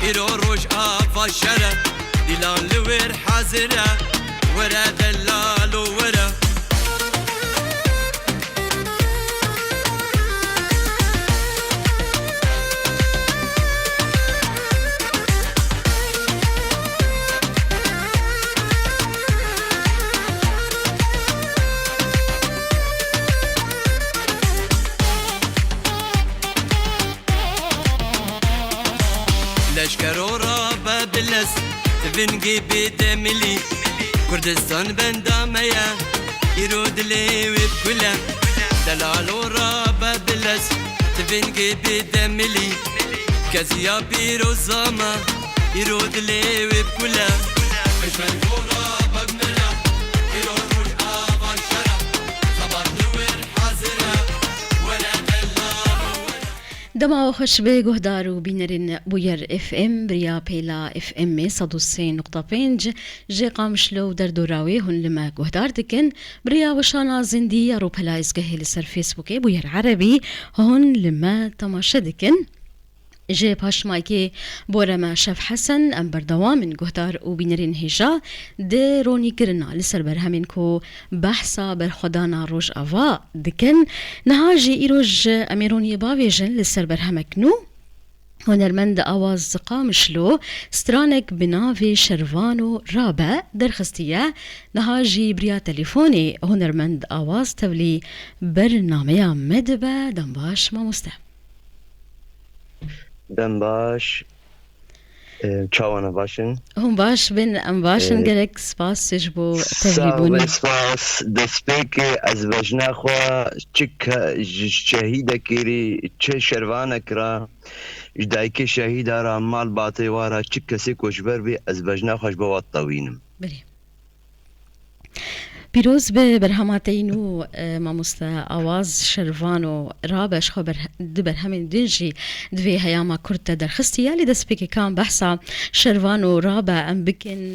إيرو روش آفاشرة دلان لوير حازرة ورا دلال ورا لشکر رابا بلس تبنگی بدملی کردستان بندامیا ایرود لیوی بکلا دلال رابا بلس تبنگی بدملی کزیا بیروزاما ایرود لیوی بکلا اشمن رابا بملا ایرود روش آبان شرا خبر نور حاضرة ولا دما خوش به گهدار و بینرین بویر اف ام بریا پیلا اف ام 103.5 جی قامشلو در دوراوی هن لما گهدار دکن بریا وشانا زندی رو پلایزگه لسر فیسبوک بویر عربی هن لما تماشا دکن جي باش مايكي بورما شف حسن ام بردوام من گهدار و بینرین هجا ده رونی کرنا لسر برهمین کو بحثا بر خدانا روش آوا دکن نهاجي ایروج امیرونی باویجن لسر برهمکنو هنرمند آواز قامشلو سترانك بناوي شروانو رابع درخستية نهاجي بريا تليفوني هنرمند آواز تولي برنامج مدبة دنباش ما مستم دم باش چاوانا باشن هم باش بن ام باشن گلک سپاس سجبو تهیبونی سپاس دسپیک از وجنا خوا چک شهیده کری چه شروانه کرا جدایک شهیده را مال باطی وارا چک کسی کشبر بی از وجنا خوش بوات طوینم بله پیروز به برهماتینو ماموستا آواز شروانو رابش خبر دبر همین دنجی دوی هیاما کرتا در خستیا لی دست بکی کام بحثا شروانو رابع ام بکن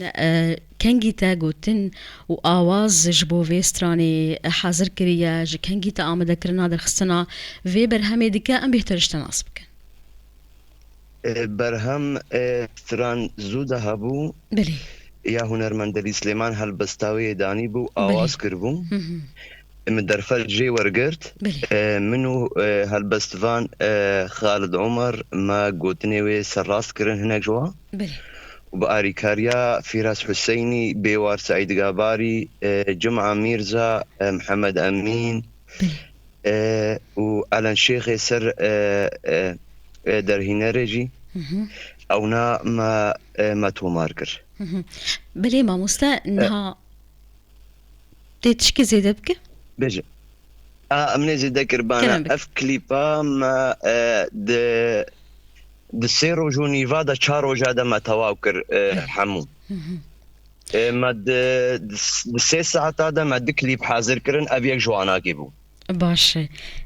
کنگی تا گوتن و آواز جبو ویسترانی حاضر کریا جی کنگی تا آمده کرنا در خستنا وی برهمی دیگه ام بهترش تناس بکن برهم ستران زوده هبو بله یا هنرمند سلیمان هلبستاوی دانی بو آواز کربو من درفل جي ورقرت منو هالبستفان خالد عمر ما قوتني وي سراس كرن هناك جوا وبأريكاريا فراس حسيني بيوار سعيد قاباري جمعة ميرزا محمد أمين وألان شيخي سر درهينا رجي أونا ما توماركر بلي ما مستا انها تشكي زي دبك بيجي امني زي ذكر بانا اف كليبا ما د سيرو جونيفا دا تشارو جادا ما تواكر حمو ما د سي ساعات هذا ما د كليب حاضر كرن ابيك جوانا كيبو باش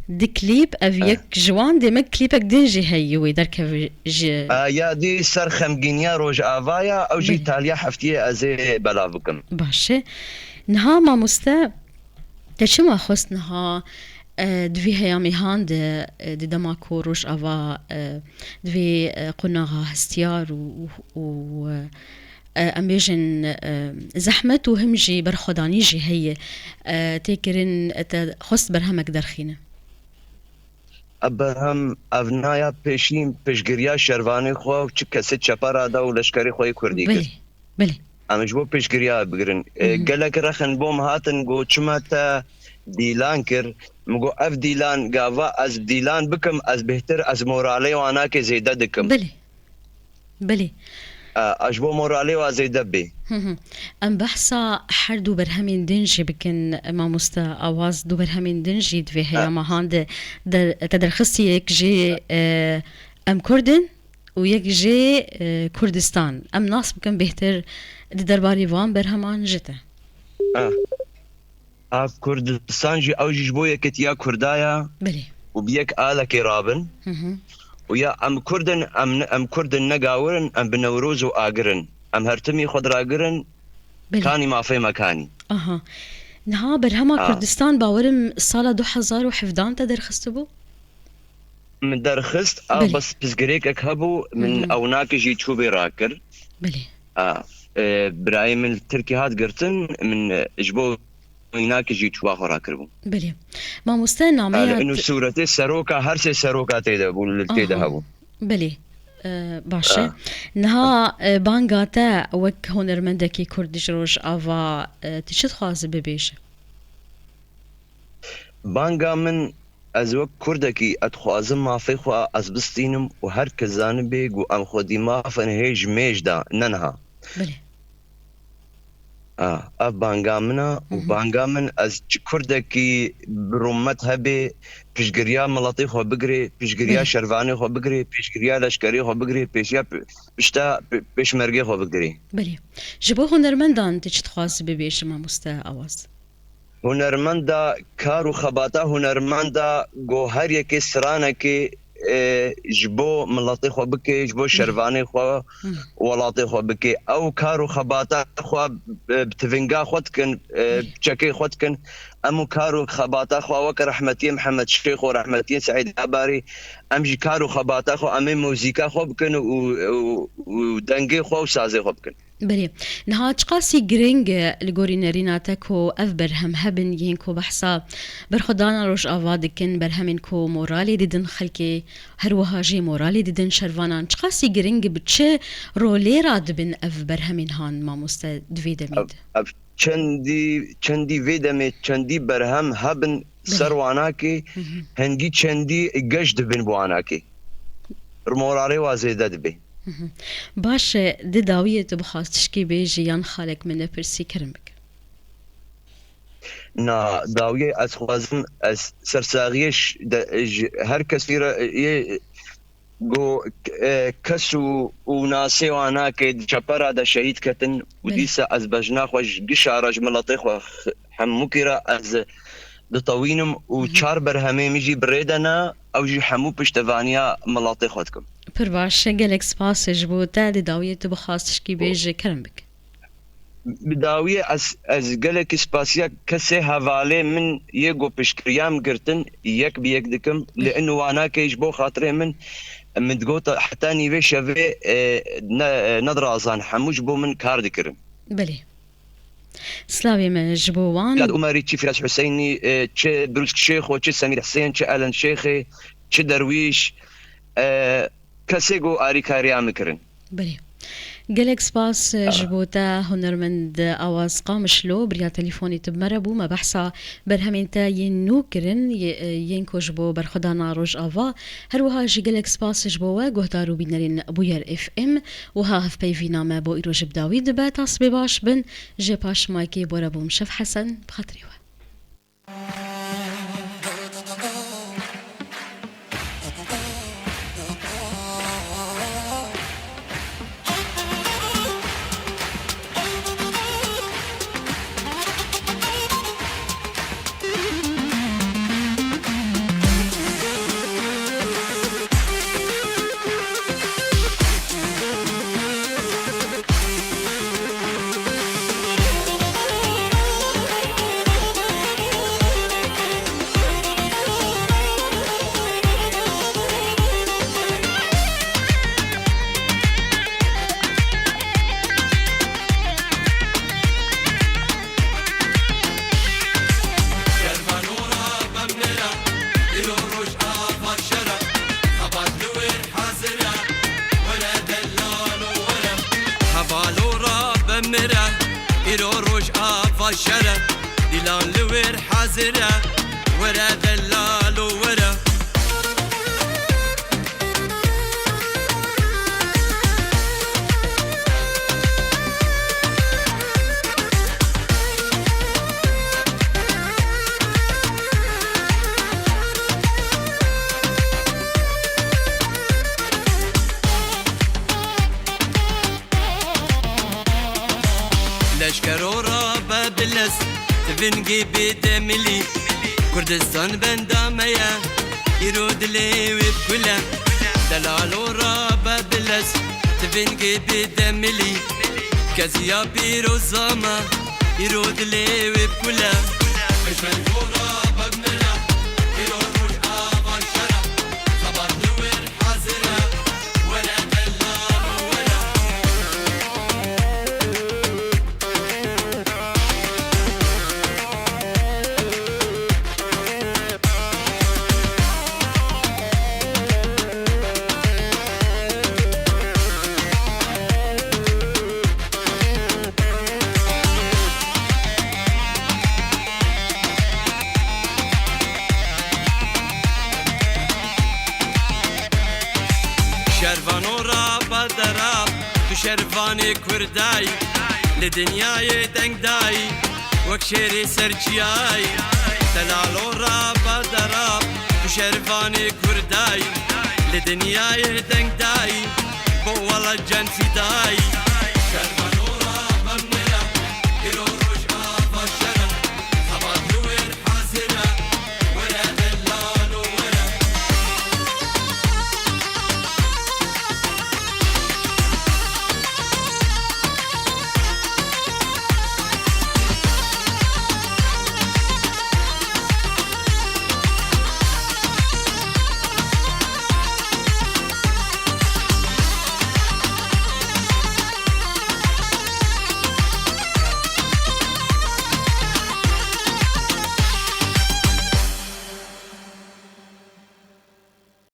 دي كليب افيك جوان دي مك كليبك ديجي هيوي درك جي يا دي سر خمجينيا روج افايا او جي تاليا حفتيه ازي بلافكم باش نها ما مستا تشما خصنها دوی هیامی هاند دی دماکو روش آوا دوی قناغا هستیار و امیجن زحمت و همجی برخدانی جی هی تیکرین خست برهمک درخینه ابرهم افنایا پیشیم پیشگیریا شروانی خو چه کسی چپارا دا و لشکری خوی کردی بله بله امجبو پیشگیریا بگرن گلک رخن بوم هاتن گو چما تا دیلان کر مگو اف دیلان گاوا از دیلان بکم از بهتر از مورالی وانا که زیده دکم بله بله اجبو مورالی و زیده بی ام بحثا هر دو برهمین دنجی بکن ما مستا آواز دو برهمین دنجی دوی هیاما هاند تدرخصی یک جی ام کردن و یک جی کردستان ام ناس بکن بهتر دی درباری وان برهمان جته اف کردستان جی او جبو یکت یا کردایا بله و بیک آله که رابن و یا ام کردن نگاورن ام بنوروز و آگرن ام هرتمی خود راگرن کانی مافی مکانی نها برهما کردستان باورم سال 2017 تدرخست بو من درخست بلي. بس بزقريك هبو من اوناك جي تشوبي راكر بلي براي من التركي هات قرتن من جبو هناك جي تشوا راكر بو بلي ما مستنى لانه عميات سورتي سروكا هرسي سروكا تيدا بول تيدا هبو بلي باشا نها بانغاتا وك هنرمندكي كردش روش آوا تشد خواز ببيش بانگا من از وک کردکی اتخوازم مافی خوا از بستینم و هر کزان بگو ام خودی مافن هیج میج دا ننها بلي اف بانگا منا و بانگا من از کردکی برومت هبه پیشگریا ملطی خوا بگری پیشگریا شروانی خوا بگری پیشگریا لشکری خوا بگری پیشیا پشتا پیشمرگی خوا بگری بلي جبو هنرمندان تشد خواز ببيش ما مستا آواز هنرمندا کار و خباتا هنرمندا گو هر یکی سرانه که جبو ملطی خو بکی جبو شروانی خو ولاطی خو بکی او کار و خباتا خو بتفنگا خود کن بچکی خود کن امو کار و خباتا خو وک رحمتی محمد شیخ و رحمتی سعید عباری ام جی کار و خباتا خو ام موزیکا خو بکن و دنگی خو و سازی خو بکن بلي نهاج قاسي جرينج لغوري نريناتكو اف برهم هبن ينكو بحصا برخدانا روش افادكن برهمنكو مورالي ديدن خلكي هروها جي مورالي ديدن شروانان قاسي جرينج بتشي رولي رادبن اف برهمن هان ما مستا دويدميد چندی ویدمه چندی برهم هبن سرواناکی هنگی چندی گشت بن بواناکی مورالي وازيده دبي باش دي داوية بخاستشكي بيجي يان خالك من برسي كرمك نا داوية از خوازم از سرساغيش هر كثيرة گو کسو و ناسي وانا كي جبرا دا شهيد كتن وديسا از بجنا خوش قشارج ملطي خو حمو كيرا از دطوينم و چار برهمي ميجي بريدنا او جي حمو پشتوانيا ملطي خودكم پر باش گلک سپاس جبو تا دي داوية بخاستشكي بيجي كرمك بداوية از گلک سپاسيا كسي هوالي من يگو پشكريام گرتن يك بيك دكم لانه وانا كيجبو خاطري من تقوط حتى نيوي شوي ندرازان حموش بو من كار دكرم بلي سلاوي ما جبوان كاد أماري تشي فراس حسيني تشي بروسك شيخ وتشي سمير حسين تشي ألان شيخي تشي درويش كاسيغو آري كاريا مكرن بلي قالك سباس جبوتا هنرمند آواز قامشلو بريا تليفوني تبمربو ما بحثا برهمين تا ينوكرن ينكو جبو برخدانا روج آفا هروها جي قالك سباس جبوا قهدارو بينرين بوير اف ام وها هف بيفينا ما بو إيرو جبداوي دبا تصبي باش بن جي باش مايكي بورابو مشف حسن بخطريوه شرا دلان لوير حازرة ورا دلال ورا لشكرورا بابلس تبنقي بدملي كردستان بنداميا يرود لي وبكلا دلالورا بابلس تبنقي بدملي كزيا بيروزاما يرود لي وبكلا مش منقورا بابنلا يرود روش آبان شرا صبات تو شرفانی کردای لدنیای دنگ دای وەک شێری سەرچیای دەلال و ڕابە دەڕاب تو شەرفانی کوردای لە دنیای دەنگدای بۆ وەڵە جەنفیدای شەرمان